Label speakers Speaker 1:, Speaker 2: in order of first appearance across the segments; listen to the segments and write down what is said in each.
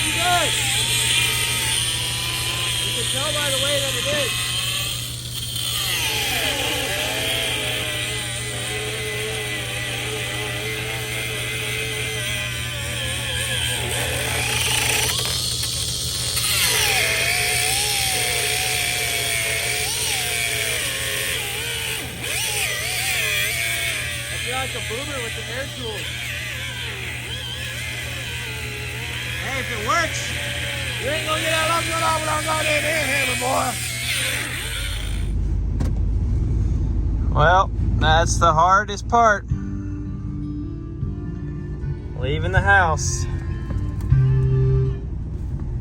Speaker 1: might be good. You can tell by the way that it is. I feel like a boomer with the air tools. Hey, if it works, you ain't gonna get that long boy. Well, that's the hardest part. Leaving the house.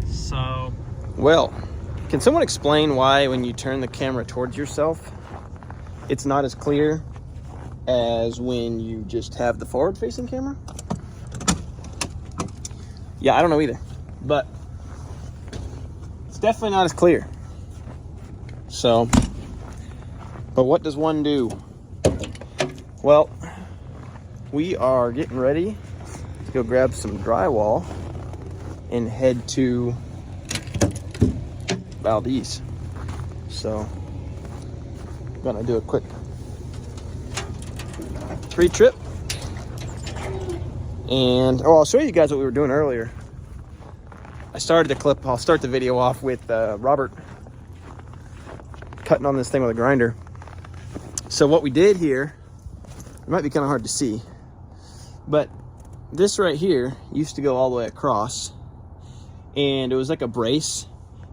Speaker 1: So. Well, can someone explain why when you turn the camera towards yourself, it's not as clear as when you just have the forward-facing camera? Yeah, I don't know either, but it's definitely not as clear. So, but what does one do? Well, we are getting ready to go grab some drywall and head to Valdez. So, I'm gonna do a quick pre-trip. And I'll show you guys what we were doing earlier. I started the clip, I'll start the video off with Robert cutting on this thing with a grinder. So what we did here, it might be kind of hard to see, but this right here used to go all the way across, and it was like a brace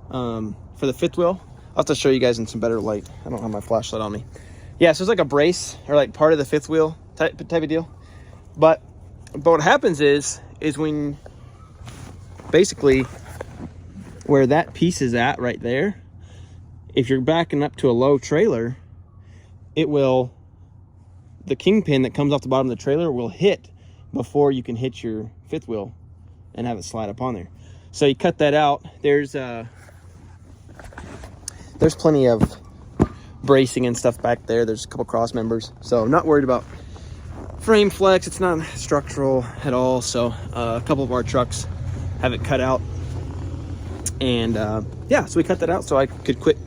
Speaker 1: for the fifth wheel. I'll have to show you guys in some better light. I don't have my flashlight on me. Yeah, so it's like a brace or like part of the fifth wheel type of deal. But what happens is when basically where that piece is at right there, if you're backing up to a low trailer, the kingpin that comes off the bottom of the trailer will hit before you can hit your fifth wheel and have it slide up on there. So you cut that out. There's plenty of bracing and stuff back there. There's a couple cross members, so I'm not worried about frame flex. It's not structural at all. So a couple of our trucks have it cut out, and yeah, so we cut that out so I could quit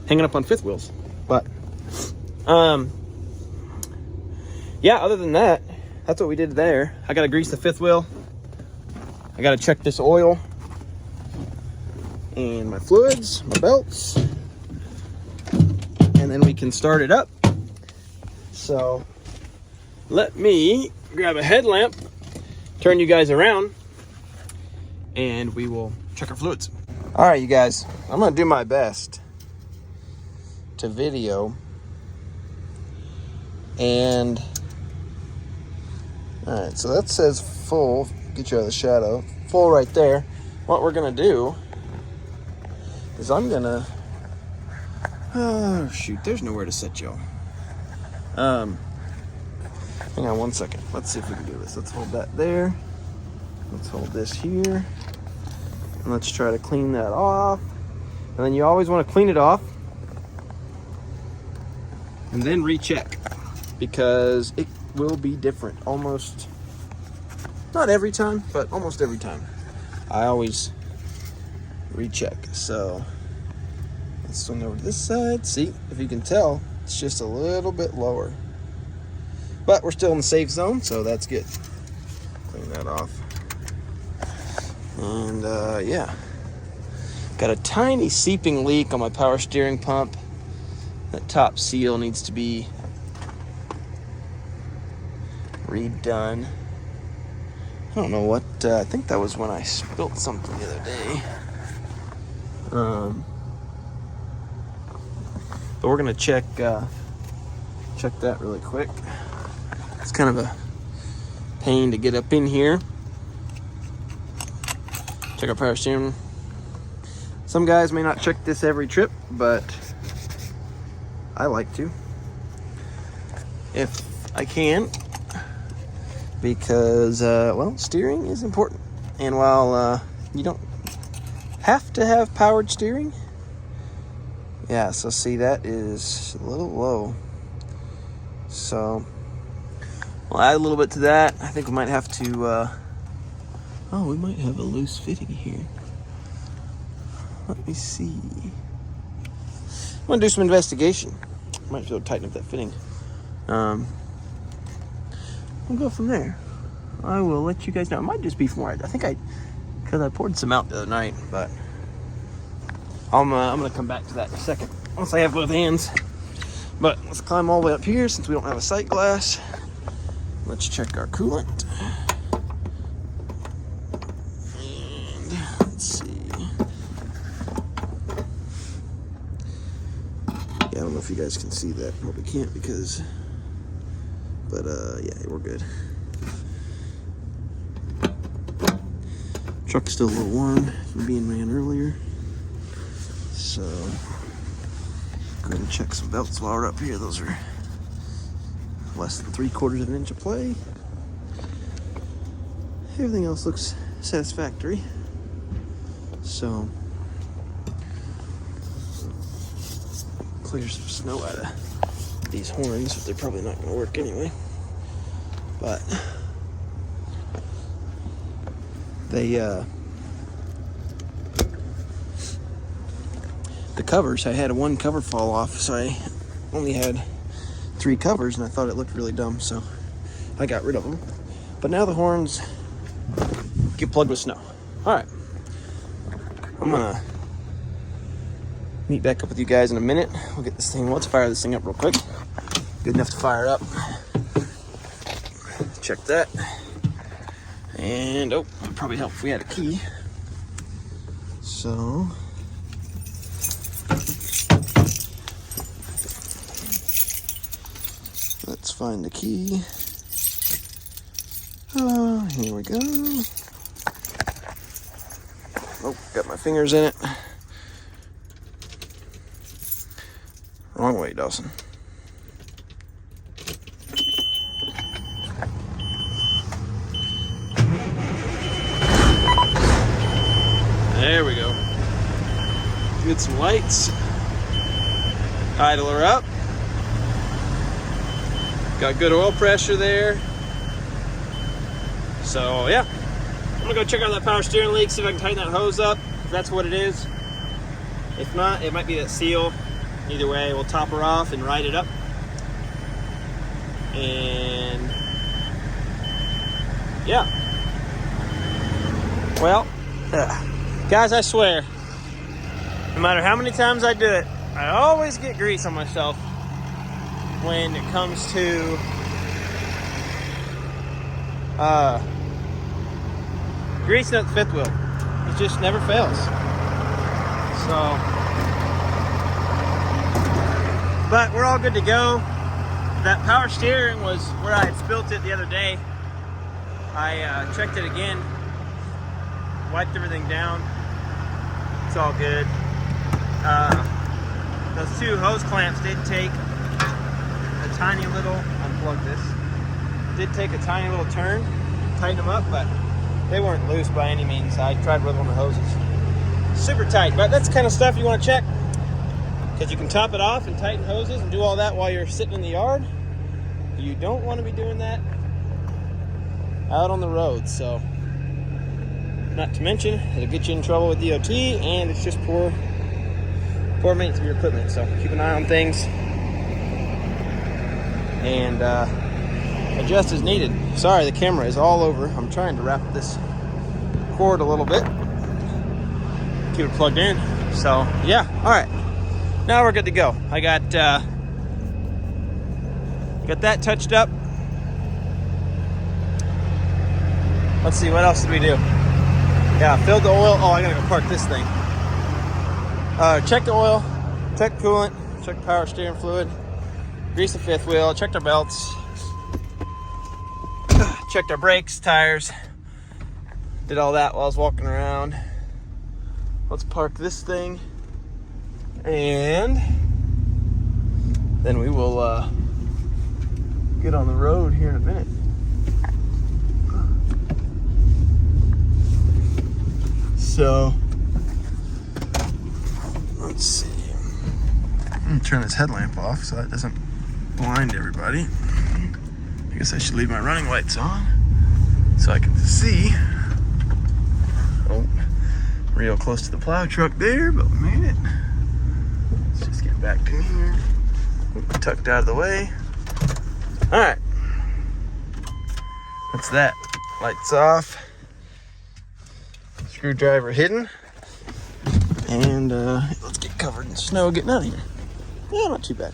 Speaker 1: hanging up on fifth wheels. But yeah, other than that, that's what we did there. I gotta grease the fifth wheel. I gotta check this oil and my fluids, my belts, and then we can start it up. So let me grab a headlamp, turn you guys around, and we will check our fluids. All right, you guys, I'm gonna do my best to video. And all right, so that says full, get you out of the shadow, full right there. What we're gonna do is I'm gonna, oh shoot, there's nowhere to set y'all. Hang on one second. Let's see if we can do this. Let's hold that there. Let's hold this here. And let's try to clean that off. And then you always want to clean it off and then recheck, because it will be different almost, not every time, but almost every time. I always recheck. So let's swing over to this side. See, if you can tell, it's just a little bit lower. But we're still in the safe zone, so that's good. Clean that off. And yeah, got a tiny seeping leak on my power steering pump. That top seal needs to be redone. I don't know what, I think that was when I spilt something the other day. But we're gonna check that really quick. It's kind of a pain to get up in here. Check our power steering. Some guys may not check this every trip, but I like to, if I can, because well, steering is important. And while you don't have to have powered steering, yeah, so see, that is a little low. So we'll add a little bit to that. I think we might have to Oh, we might have a loose fitting here. Let me see. I'm gonna do some investigation. Might be able to tighten up that fitting. We'll go from there. I will let you guys know. It might just be from where because I poured some out the other night, but I'm gonna come back to that in a second once I have both hands. But let's climb all the way up here since we don't have a sight glass. Let's check our coolant. And let's see. Yeah, I don't know if you guys can see that. Probably can't but yeah, we're good. Truck's still a little warm from being ran earlier. So, go ahead and check some belts while we're up here. Those are less than 3/4 of an inch of play. Everything else looks satisfactory. So, clear some snow out of these horns, but they're probably not going to work anyway. But the covers, I had one cover fall off, so I only had 3 covers, and I thought it looked really dumb, so I got rid of them. But now the horns get plugged with snow. All right, I'm gonna meet back up with you guys in a minute. We'll get this thing. Let's fire this thing up real quick. Good enough to fire up. Check that. And, oh, it'd probably help if we had a key. So, let's find the key. Here we go. Oh, got my fingers in it. Wrong way, Dawson. There we go. Get some lights. Idle her up. Got good oil pressure there. So yeah, I'm gonna go check out that power steering leak, see if I can tighten that hose up, if that's what it is. If not, it might be that seal. Either way, we'll top her off and ride it up. And yeah. Well, guys, I swear, no matter how many times I do it, I always get grease on myself when it comes to greasing up the fifth wheel. It just never fails. So, but we're all good to go. That power steering was where I had spilt it the other day. I checked it again, wiped everything down. It's all good. Those 2 hose clamps did take a tiny little, unplug this, did take a tiny little turn, tighten them up, but they weren't loose by any means. I tried with one of the hoses. Super tight, but that's the kind of stuff you want to check, because you can top it off and tighten hoses and do all that while you're sitting in the yard. You don't want to be doing that out on the road. So, not to mention, it'll get you in trouble with DOT, and it's just poor maintenance of your equipment. So keep an eye on things and adjust as needed. Sorry, the camera is all over. I'm trying to wrap this cord a little bit, keep it plugged in. So yeah, all right, now we're good to go. I got that touched up. Let's see, what else did we do? Yeah, filled the oil. Oh, I gotta go park this thing. Check the oil, check the coolant, check the power steering fluid, grease the fifth wheel, checked our belts, checked our brakes, tires, did all that while I was walking around. Let's park this thing, and then we will get on the road here in a minute. So, let's see. I'm gonna turn this headlamp off so that doesn't blind everybody. I guess I should leave my running lights on so I can see Oh, real close to the plow truck there, but we made it. Let's just get back in here. Tucked out of the way. All right. That's that. Lights off. Screwdriver hidden. And let's get covered in snow getting out of here. Yeah, not too bad.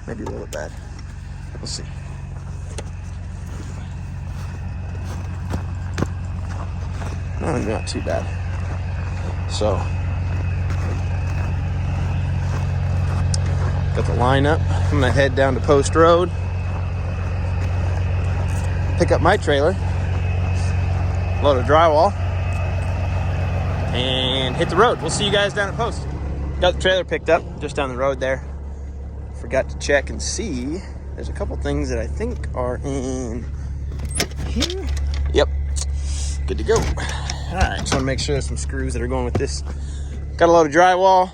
Speaker 1: Maybe a little bit bad. We'll see. No, not too bad. So, got the line up. I'm gonna head down to Post Road, pick up my trailer, load of drywall, and hit the road. We'll see you guys down at Post. Got the trailer picked up just down the road there. Forgot to check and see. There's a couple things that I think are in here. Yep, good to go. All right, just want to make sure there's some screws that are going with this. Got a load of drywall.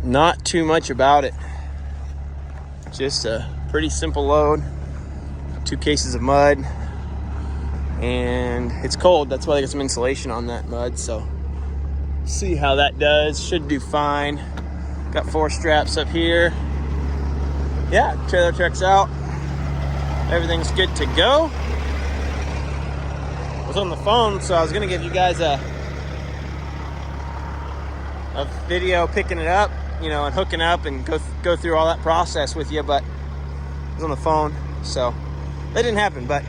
Speaker 1: Not too much about it. Just a pretty simple load. 2 cases of mud. And it's cold, that's why I got some insulation on that mud, so see how that does. Should do fine. Got 4 straps up here. Yeah, trailer checks out. Everything's good to go. I was on the phone, so I was gonna give you guys a video picking it up, you know, and hooking up and go through all that process with you, but I was on the phone, so that didn't happen, but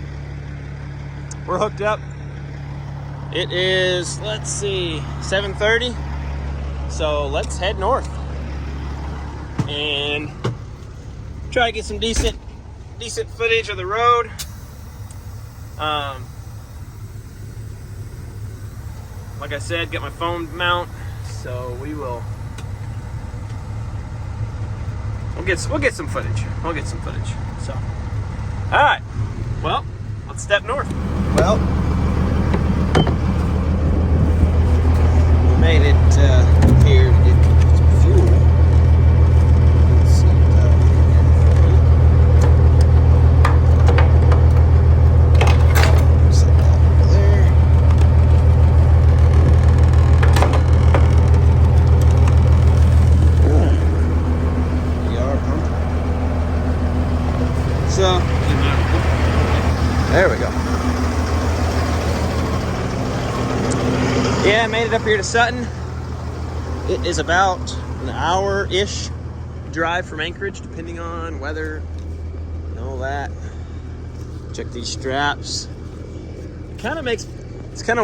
Speaker 1: we're hooked up. It is, let's see, 7:30. So let's head north and try to get some decent footage of the road. Like I said, got my phone mount, so we'll get some footage. We'll get some footage. So, all right. Well, let's step north. Well, we made it here to get some fuel. Let's see here. Set that over there. We are pumping. So, there we go. Yeah, I made it up here to Sutton. It is about an hour-ish drive from Anchorage, depending on weather and all that. Check these straps. It's kind of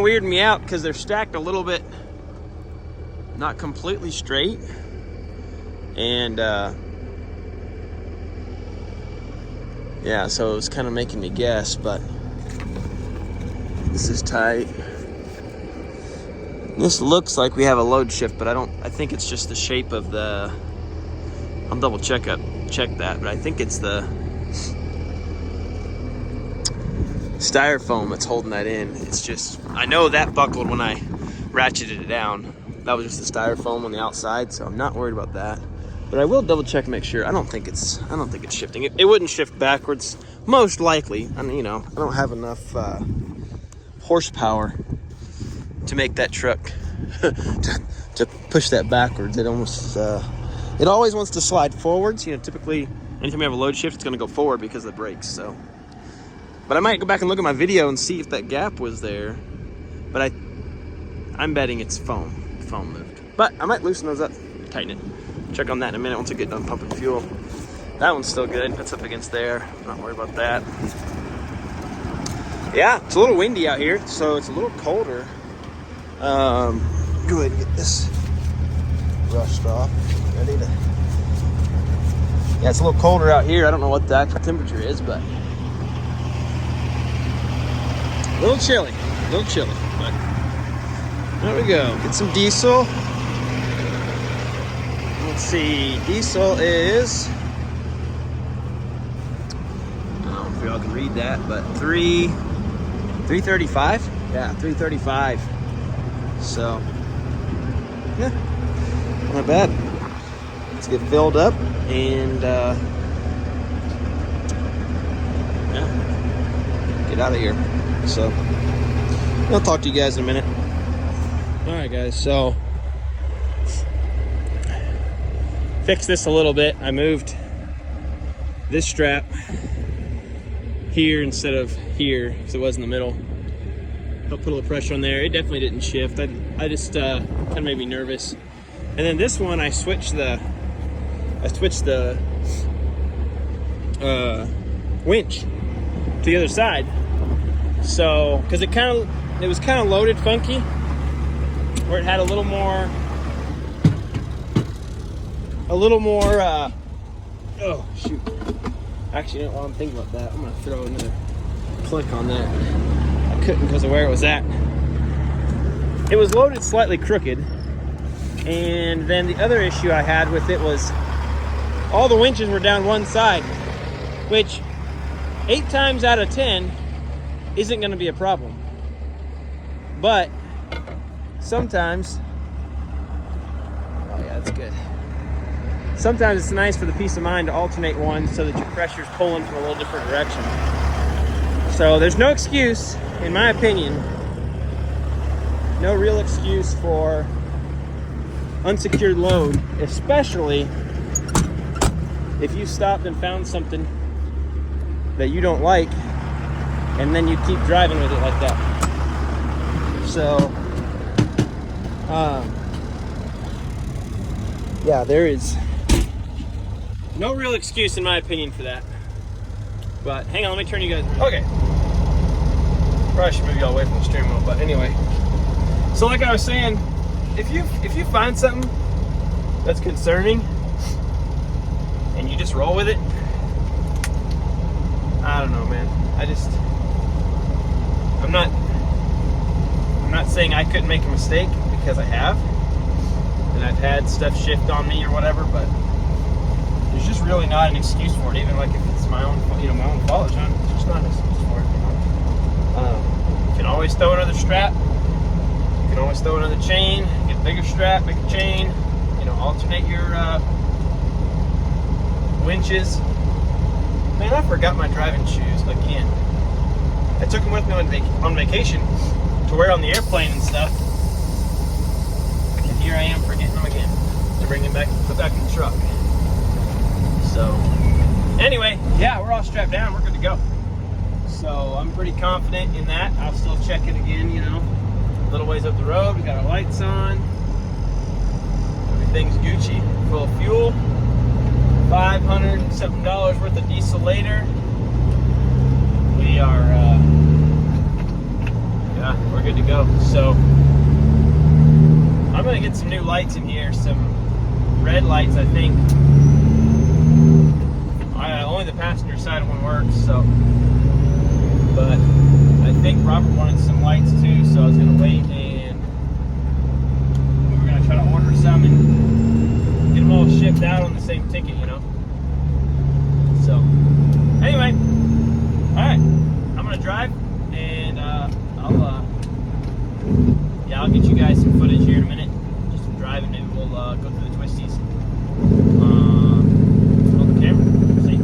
Speaker 1: weirding me out because they're stacked a little bit, not completely straight. And yeah, so it was kind of making me guess, but this is tight. This looks like we have a load shift, but I think it's just the shape of the, I'll double check that, but I think it's the styrofoam that's holding that in. It's just, I know that buckled when I ratcheted it down. That was just the styrofoam on the outside, so I'm not worried about that. But I will double check and make sure. I don't think it's shifting. It wouldn't shift backwards, most likely. I mean, you know, I don't have enough horsepower to make that truck to push that backwards. It almost it always wants to slide forwards. You know, typically anytime you have a load shift, it's going to go forward because of the brakes. So, but I might go back and look at my video and see if that gap was there. But I'm betting it's foam moved. But I might loosen those up, tighten it. Check on that in a minute once I get done pumping fuel. That one's still good. That's up against there. Not worried about that. Yeah, it's a little windy out here, so it's a little colder. Go ahead and get this rushed off. Ready to. Yeah, it's a little colder out here. I don't know what the actual temperature is, but a little chilly, but there we go. Get some diesel. Let's see, diesel is, I don't know if y'all can read that, but 335. Yeah, 335. So, yeah, not bad. Let's get filled up and yeah, get out of here. So I'll talk to you guys in a minute. All right, guys, so fixed this a little bit. I moved this strap here instead of here because it was in the middle. I'll put a little pressure on there. It definitely didn't shift. I just kind of made me nervous. And then this one, I switched the winch to the other side. So, because it was kind of loaded funky, where it had a little more. Oh shoot! Actually, while I'm thinking about that, I'm gonna throw another click on that. I couldn't because of where it was at. It was loaded slightly crooked, and then the other issue I had with it was all the winches were down one side, which 8 times out of 10 isn't going to be a problem. But sometimes, oh yeah, that's good. Sometimes it's nice for the peace of mind to alternate one so that your pressure's pulling from a little different direction. So there's no excuse, in my opinion, no real excuse for unsecured load, especially if you stopped and found something that you don't like and then you keep driving with it like that. So yeah, there is no real excuse in my opinion for that. But hang on, let me turn you guys. Okay, probably should move y'all away from the steering wheel, but anyway. So like I was saying, if you find something that's concerning and you just roll with it, I don't know, man. I'm not saying I couldn't make a mistake, because I have, and I've had stuff shift on me or whatever, but there's just really not an excuse for it. Even like if it's my own fault, there's just not an excuse for it. You can always throw another strap. You can always throw another chain. Get a bigger strap, bigger chain. Alternate your winches. Man, I forgot my driving shoes again. I took them with me on vacation to wear on the airplane and stuff. And here I am forgetting them again to bring them back and put back in the truck. So, anyway, yeah, we're all strapped down. We're good to go. So, I'm pretty confident in that. I'll still check it again, a little ways up the road. We got our lights on. Everything's Gucci. Full of fuel. $500 something worth of diesel later. We are, yeah, we're good to go. So, I'm gonna get some new lights in here, some red lights, I think. Only the passenger side one works, so. But I think Robert wanted some lights too, so I was gonna wait and we were gonna try to order some and get them all shipped out on the same ticket, So, anyway, all right, I'm gonna drive and I'll get you guys some footage here in a minute. Just driving, maybe we'll go through the twisties on the camera. See.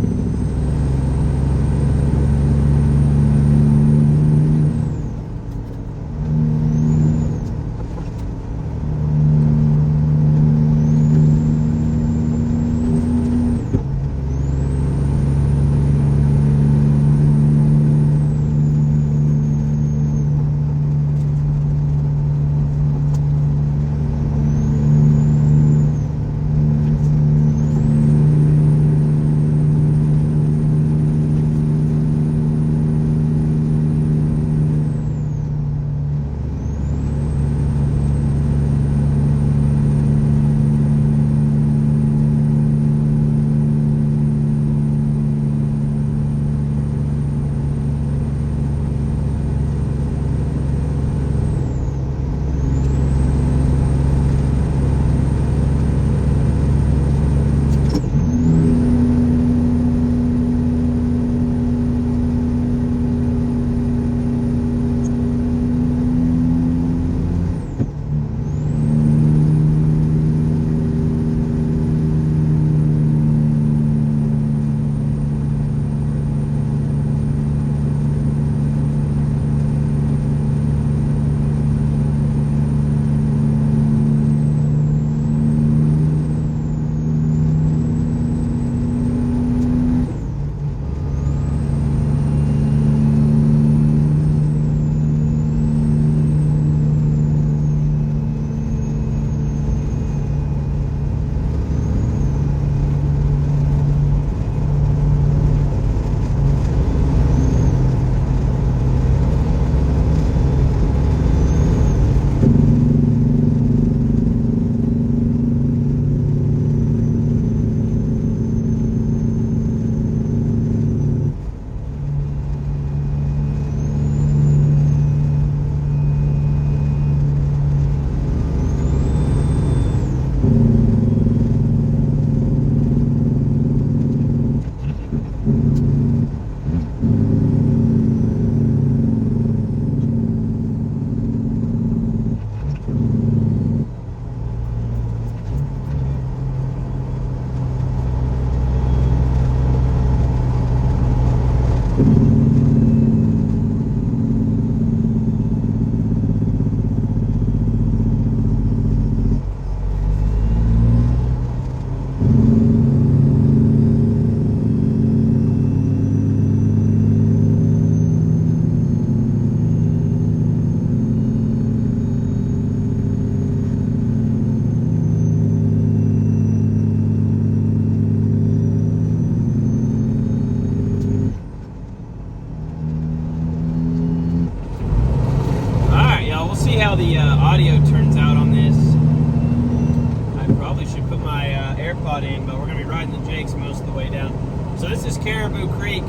Speaker 1: way down. So this is Caribou Creek,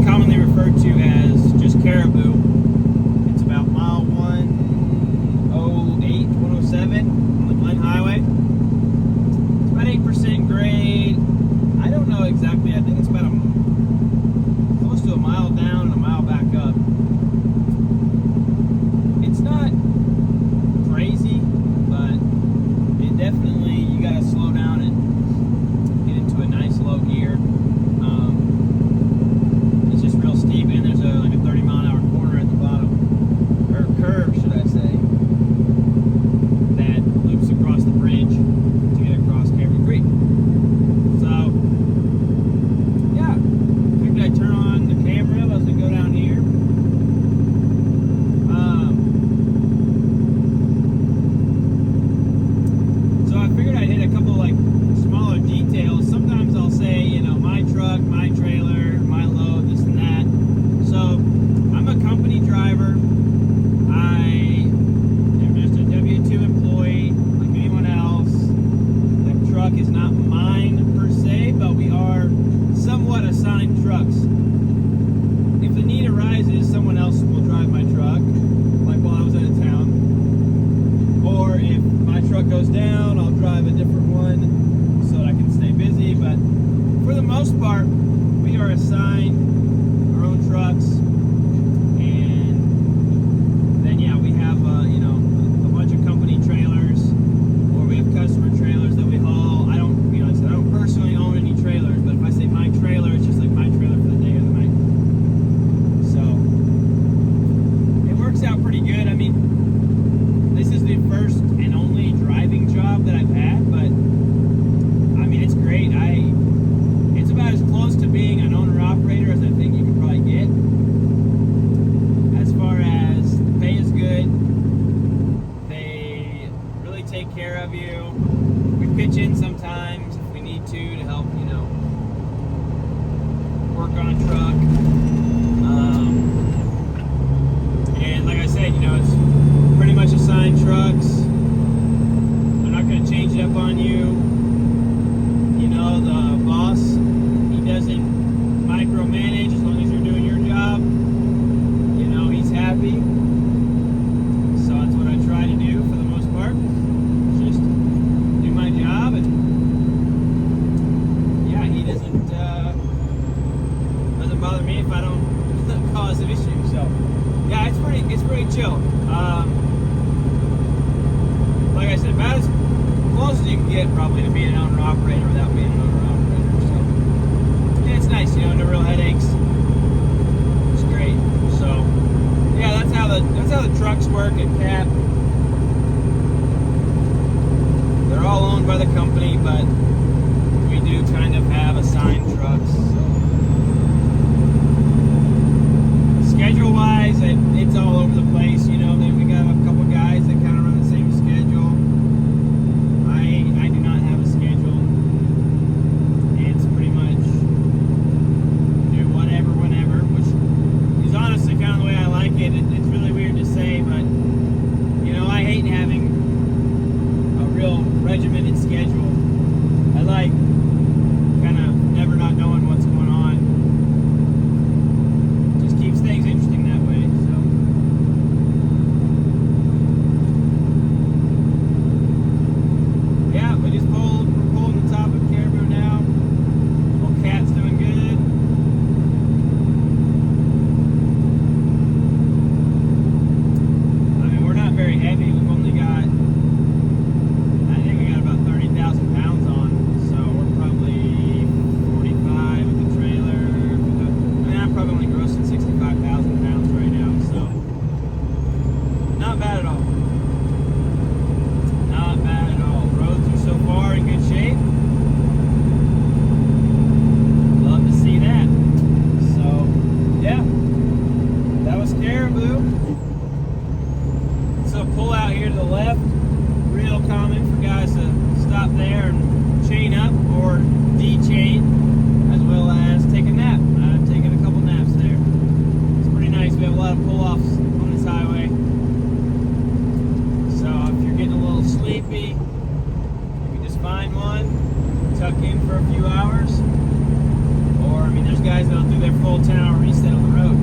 Speaker 1: commonly referred to as just Caribou. It's about mile 108, 107 on the Glen Highway. It's about 8% grade. I don't know exactly. I think it's about close to a mile down and a mile back up. It's not crazy, but it definitely, you gotta slow down and get into a nice low gear. It's just real steep, and there's like a 30-mile-an-hour corner at the bottom, or curve, should I say, that loops across the bridge to get across Caribou Creek. So, yeah, I figured I'd turn on the camera as we go down here. So I figured I'd hit a couple like smaller details. Sometimes I'll say, you know, my truck, my trailer, my load, this and that. So I'm a company driver. I am just a W-2 employee like anyone else. The truck is not mine per se, but we are somewhat assigned trucks. If the need arises, someone else will drive my truck, like while I was out of town. Or if my truck goes down, I'll drive a different one so that I can stay busy. But for the most part, we are assigned our own trucks. And then, yeah, we have, you know, a bunch of company trailers, or we have customer trailers that we haul. I don't, you know, I don't personally own any trailers, but if I say my trailer, it's just like my trailer for the day or the night. So it works out pretty good. I mean, this is the first and only driving job that I've had, but I mean, it's great. It's about as close to being an owner-operator as I think you can probably get. As far as the pay is good, they really take care of you. We pitch in sometimes if we need to help, you know, work on a truck. And like I said, you know, it's pretty much assigned trucks. They're not going to change it up on you. You know, the boss, he doesn't micromanage as long as you're doing your job. You know, he's happy. So that's what I try to do for the most part. Just do my job, and yeah, he doesn't bother me if I don't cause an issue. So yeah, it's pretty chill. Like I said, about as close as you can get probably to being an owner-operator without being an owner-operator. So yeah, it's nice, you know, no real headaches. It's great. So yeah, that's how the trucks work at CAP. They're all owned by the company, but we do kind of have assigned trucks. So schedule-wise, it's all over the place. You know, we got a couple guys that kind of run the same schedule. I do not have a schedule. It's pretty much do whatever, whenever, which is honestly kind of the way I like it. It's really weird to say, but you know, I hate having a real regimented schedule. do their full 10-hour reset on the road.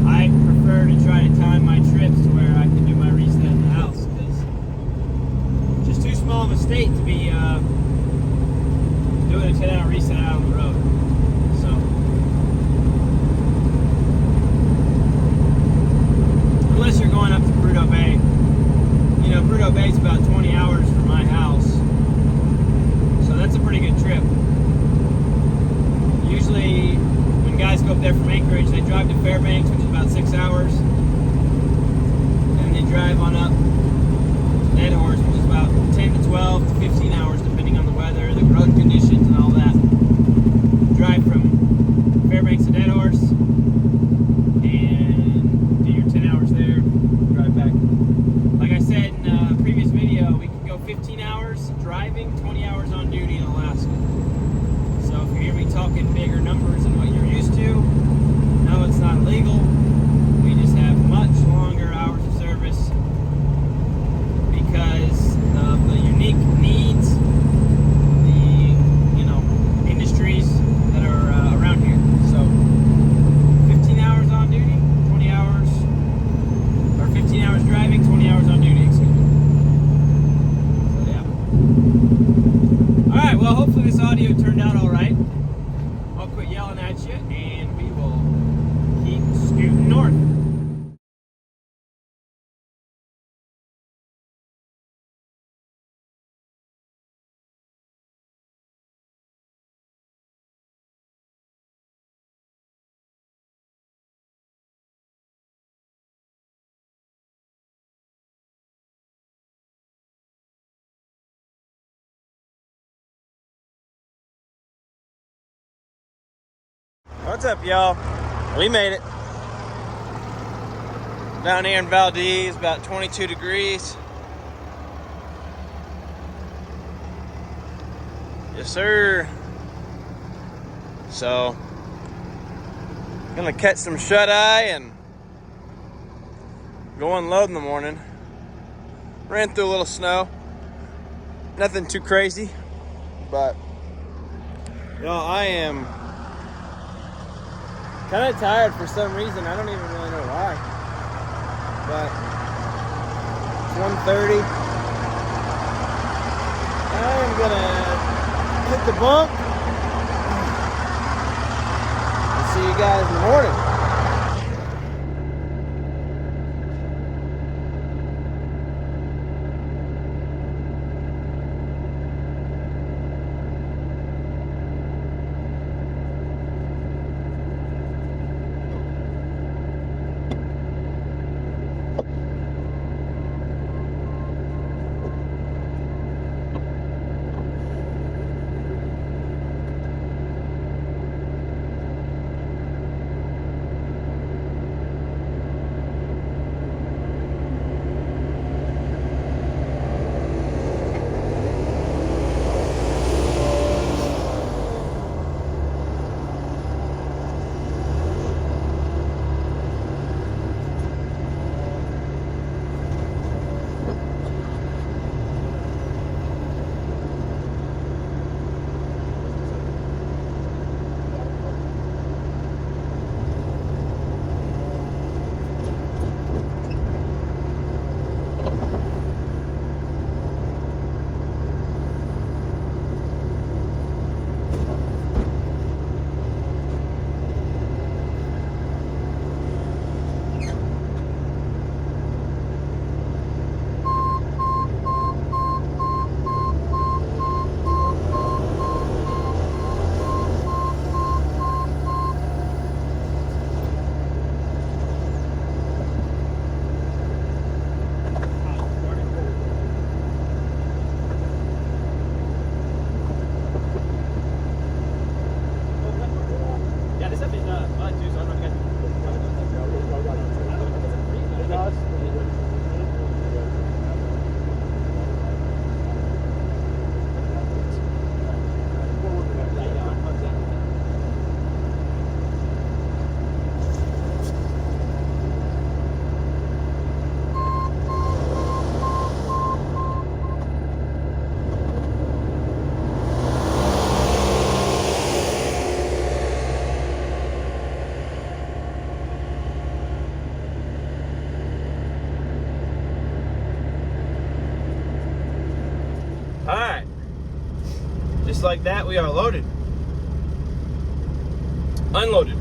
Speaker 1: I prefer to try to time my trips to where I can do my reset in the house, because it's just too small of a state to be doing a 10-hour reset out on the road. So, unless you're going up to Prudhoe Bay. You know, Prudhoe Bay is about 20 hours from my house, so that's a pretty good trip. Usually, when guys go up there from Anchorage, they drive to Fairbanks, which is about 6 hours, and they drive on up to Dead Horse, which is about 10 to 12 to 15 hours, depending on the weather, the road conditions, and all that. Drive from Fairbanks to Dead Horse, and do your 10 hours there, drive back. Like I said in a previous video, we could go 15 hours driving, 20 hours on duty in Alaska. So if you hear me talking bigger numbers than what you're used to, no, it's not illegal. We just have much longer hours of service because of the unique needs, the, you know, industries that are around here. So 15 hours on duty, 20 hours, or 15 hours driving, 20 hours on duty, excuse me. So yeah. Alright, well, hopefully this audio turned out alright. I'll quit yelling at you, and we will keep scooting north. What's up, y'all? We made it. Down here in Valdez, about 22 degrees. Yes, sir. So, gonna catch some shut-eye and go unload in the morning. Ran through a little snow. Nothing too crazy, but y'all, I am kind of tired for some reason. I don't even really know why. But it's 1:30. I'm gonna hit the bump. I'll see you guys in the morning. just like that, we are loaded. Unloaded.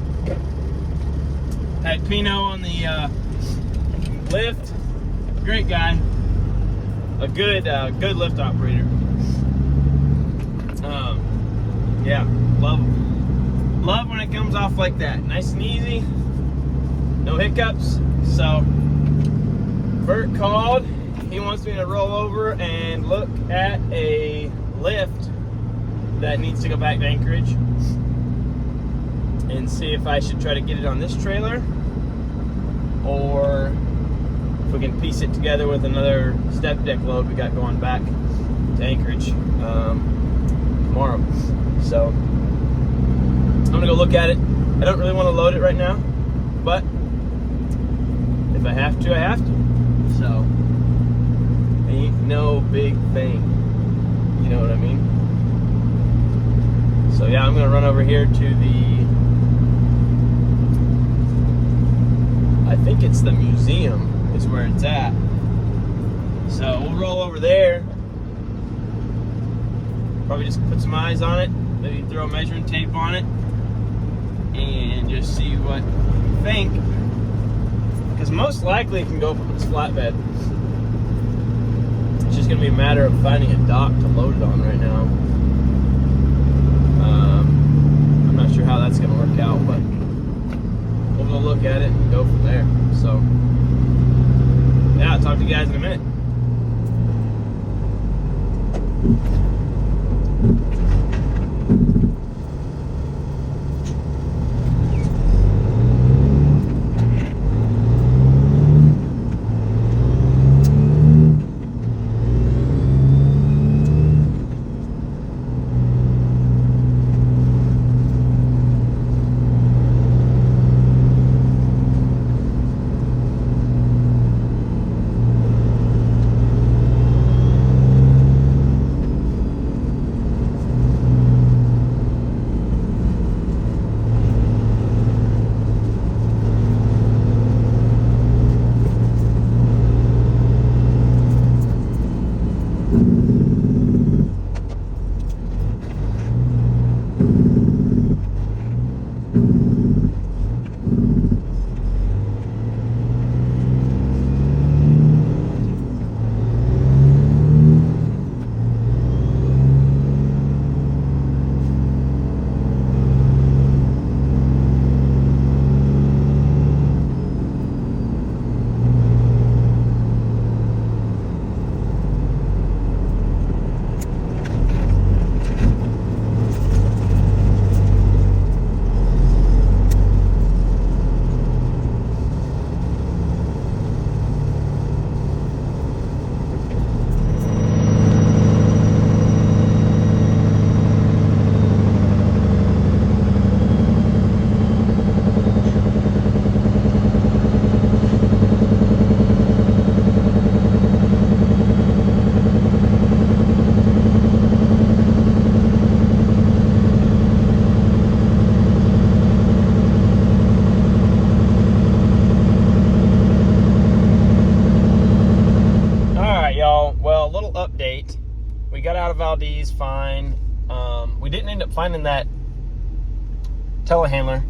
Speaker 1: Had Pino on the lift. Great guy. A good lift operator. Yeah, love when it comes off like that. Nice and easy. No hiccups. So Bert called. He wants me to roll over and look at a lift that needs to go back to Anchorage and see if I should try to get it on this trailer or if we can piece it together with another step deck load we got going back to Anchorage tomorrow. So I'm gonna go look at it. I don't really want to load it right now, but if I have to, I have to. So ain't no big thing. You know what I mean? So yeah, I'm gonna run over here to the, I think it's the museum is where it's at. So we'll roll over there. Probably just put some eyes on it. Maybe throw a measuring tape on it and just see what we think. Because most likely it can go from its flatbed. It's just going to be a matter of finding a dock to load it on right now. I'm not sure how that's going to work out, but we'll go look at it and go from there. So, yeah, I'll talk to you guys in a minute. Update. We got out of Valdez fine. We didn't end up finding that telehandler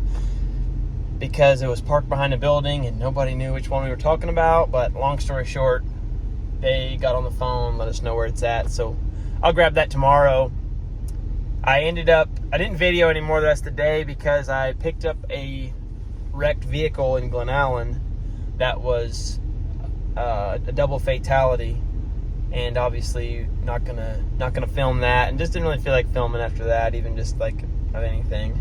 Speaker 1: because it was parked behind a building and nobody knew which one we were talking about, but long story short, they got on the phone, let us know where it's at, so I'll grab that tomorrow. I didn't video anymore the rest of the day because I picked up a wrecked vehicle in Glen Allen that was a double fatality, and obviously not gonna film that, and just didn't really feel like filming after that, even just like of anything.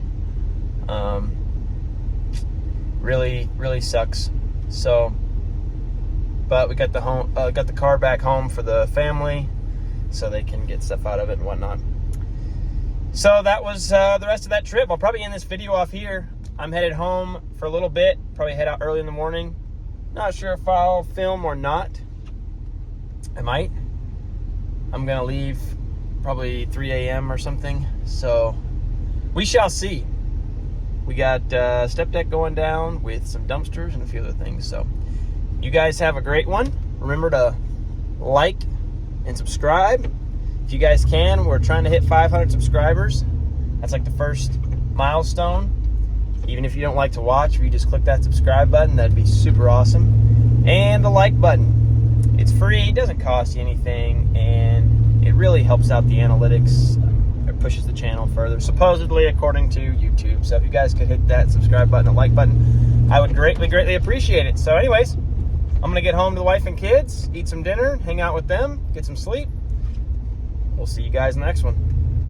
Speaker 1: Really sucks. So, but we got the car back home for the family, so they can get stuff out of it and whatnot. So that was the rest of that trip. I'll probably end this video off here. I'm headed home for a little bit. Probably head out early in the morning. Not sure if I'll film or not. I might. I'm gonna leave probably 3 a.m. or something. So we shall see. We got step deck going down with some dumpsters and a few other things. So you guys have a great one. Remember to like and subscribe. If If you guys can, we're trying to hit 500 subscribers. That's like the first milestone. Even if you don't like to watch, if you just click that subscribe button, that'd be super awesome. And the like button. It's free, it doesn't cost you anything, and it really helps out the analytics. It pushes the channel further, supposedly according to YouTube. So if you guys could hit that subscribe button and like button, I would greatly appreciate it. So anyways, I'm gonna get home to the wife and kids, eat some dinner, hang out with them, get some sleep. We'll see you guys in the next one.